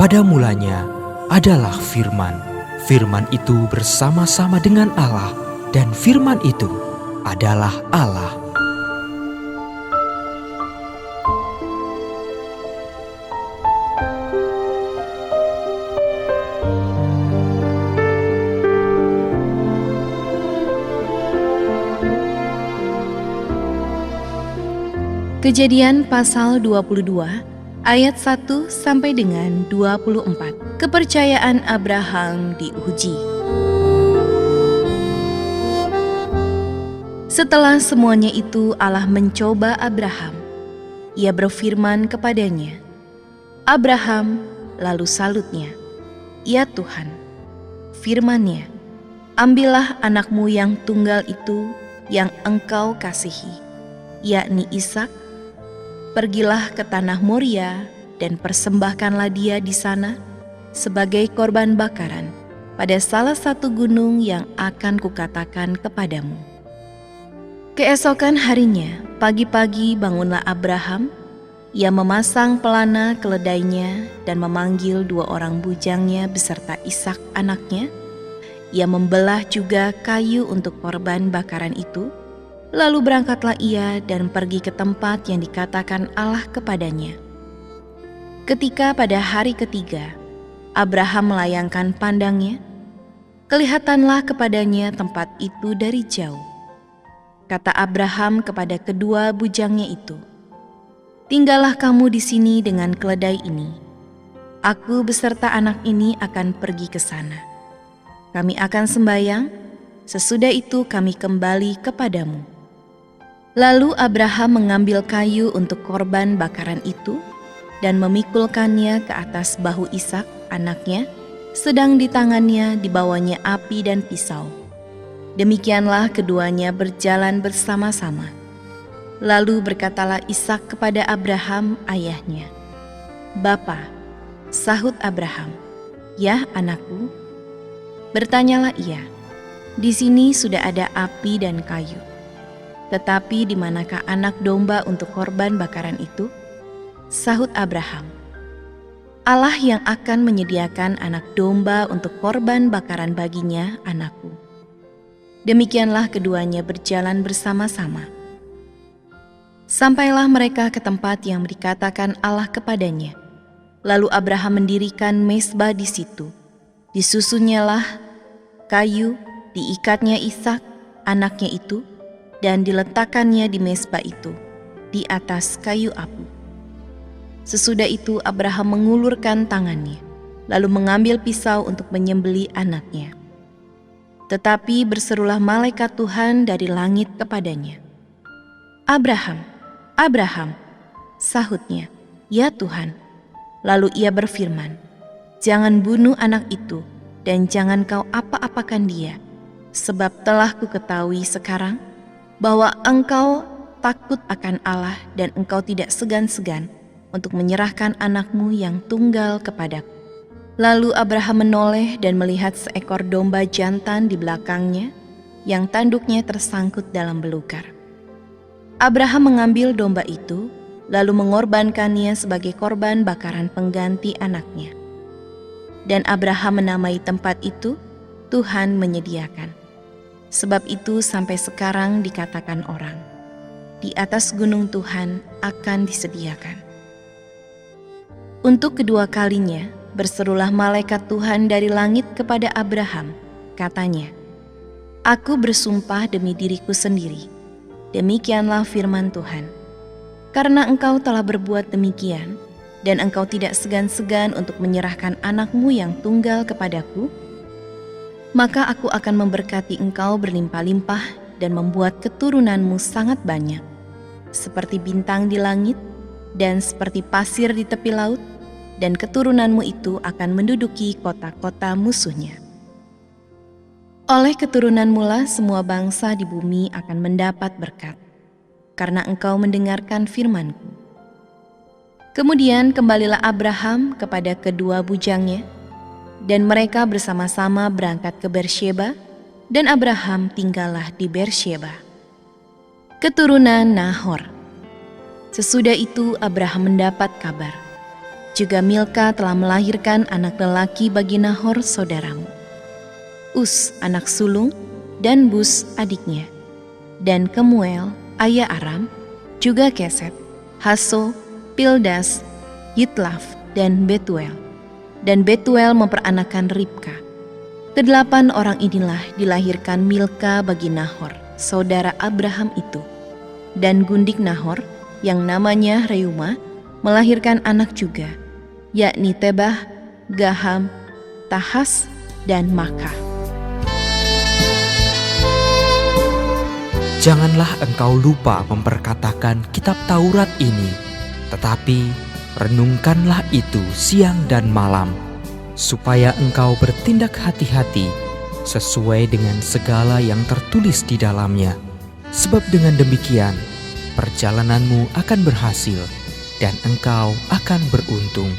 Pada mulanya adalah Firman. Firman itu bersama-sama dengan Allah, dan Firman itu adalah Allah. Kejadian pasal 22 ayat 1 sampai dengan 24. Kepercayaan Abraham diuji. Setelah semuanya itu Allah mencoba Abraham. Ia berfirman kepadanya, "Abraham," lalu salutnya, "Ya Tuhan." Firman-Nya, "Ambillah anakmu yang tunggal itu yang engkau kasihi, yakni Ishak. Pergilah ke tanah Moria dan persembahkanlah dia di sana sebagai korban bakaran pada salah satu gunung yang akan kukatakan kepadamu." Keesokan harinya, pagi-pagi bangunlah Abraham. Ia memasang pelana keledainya dan memanggil 2 orang bujangnya beserta Ishak anaknya. Ia membelah juga kayu untuk korban bakaran itu. Lalu berangkatlah ia dan pergi ke tempat yang dikatakan Allah kepadanya. Ketika pada hari ketiga, Abraham melayangkan pandangnya, kelihatanlah kepadanya tempat itu dari jauh. Kata Abraham kepada kedua bujangnya itu, "Tinggallah kamu di sini dengan keledai ini. Aku beserta anak ini akan pergi ke sana. Kami akan sembahyang, sesudah itu kami kembali kepadamu." Lalu Abraham mengambil kayu untuk korban bakaran itu dan memikulkannya ke atas bahu Ishak anaknya, sedang di tangannya dibawanya api dan pisau. Demikianlah keduanya berjalan bersama-sama. Lalu berkatalah Ishak kepada Abraham ayahnya, "Bapa," sahut Abraham, "Ya anakku." Bertanyalah ia, "Di sini sudah ada api dan kayu. Tetapi di manakah anak domba untuk korban bakaran itu?" Sahut Abraham, "Allah yang akan menyediakan anak domba untuk korban bakaran baginya, anakku." Demikianlah keduanya berjalan bersama-sama. Sampailah mereka ke tempat yang dikatakan Allah kepadanya. Lalu Abraham mendirikan mezbah di situ. Disusunyalah kayu, diikatnya Ishak anaknya itu, dan diletakkannya di mezbah itu, di atas kayu api. Sesudah itu Abraham mengulurkan tangannya, lalu mengambil pisau untuk menyembelih anaknya. Tetapi berserulah malaikat Tuhan dari langit kepadanya, "Abraham, Abraham," sahutnya, "Ya Tuhan." Lalu ia berfirman, "Jangan bunuh anak itu, dan jangan kau apa-apakan dia, sebab telah kuketahui sekarang bahwa engkau takut akan Allah dan engkau tidak segan-segan untuk menyerahkan anakmu yang tunggal kepadaku." Lalu Abraham menoleh dan melihat seekor domba jantan di belakangnya yang tanduknya tersangkut dalam belukar. Abraham mengambil domba itu, lalu mengorbankannya sebagai korban bakaran pengganti anaknya. Dan Abraham menamai tempat itu, "Tuhan menyediakan." Sebab itu sampai sekarang dikatakan orang, di atas gunung Tuhan akan disediakan. Untuk kedua kalinya berserulah malaikat Tuhan dari langit kepada Abraham, katanya, "Aku bersumpah demi diriku sendiri, demikianlah firman Tuhan, karena engkau telah berbuat demikian, dan engkau tidak segan-segan untuk menyerahkan anakmu yang tunggal kepadaku, maka aku akan memberkati engkau berlimpah-limpah dan membuat keturunanmu sangat banyak, seperti bintang di langit dan seperti pasir di tepi laut, dan keturunanmu itu akan menduduki kota-kota musuhnya. Oleh keturunanmu lah semua bangsa di bumi akan mendapat berkat, karena engkau mendengarkan firman-Ku." Kemudian kembalilah Abraham kepada kedua bujangnya, dan mereka bersama-sama berangkat ke Beersheba, dan Abraham tinggallah di Beersheba. Keturunan Nahor. Sesudah itu Abraham mendapat kabar, Juga Milka telah melahirkan anak lelaki bagi Nahor saudaramu. Us anak sulung dan Bus adiknya. Dan Kemuel ayah Aram, juga Keset, Haso, Pildas, Yitlaf, dan Betuel. Dan Betuel memperanakan Ribka. Kedelapan orang inilah dilahirkan Milka bagi Nahor, saudara Abraham itu. Dan gundik Nahor, yang namanya Reuma, melahirkan anak juga, yakni Tebah, Gaham, Tahas, dan Makah. Janganlah engkau lupa memperkatakan kitab Taurat ini, tetapi renungkanlah itu siang dan malam, supaya engkau bertindak hati-hati sesuai dengan segala yang tertulis di dalamnya. Sebab dengan demikian, perjalananmu akan berhasil dan engkau akan beruntung.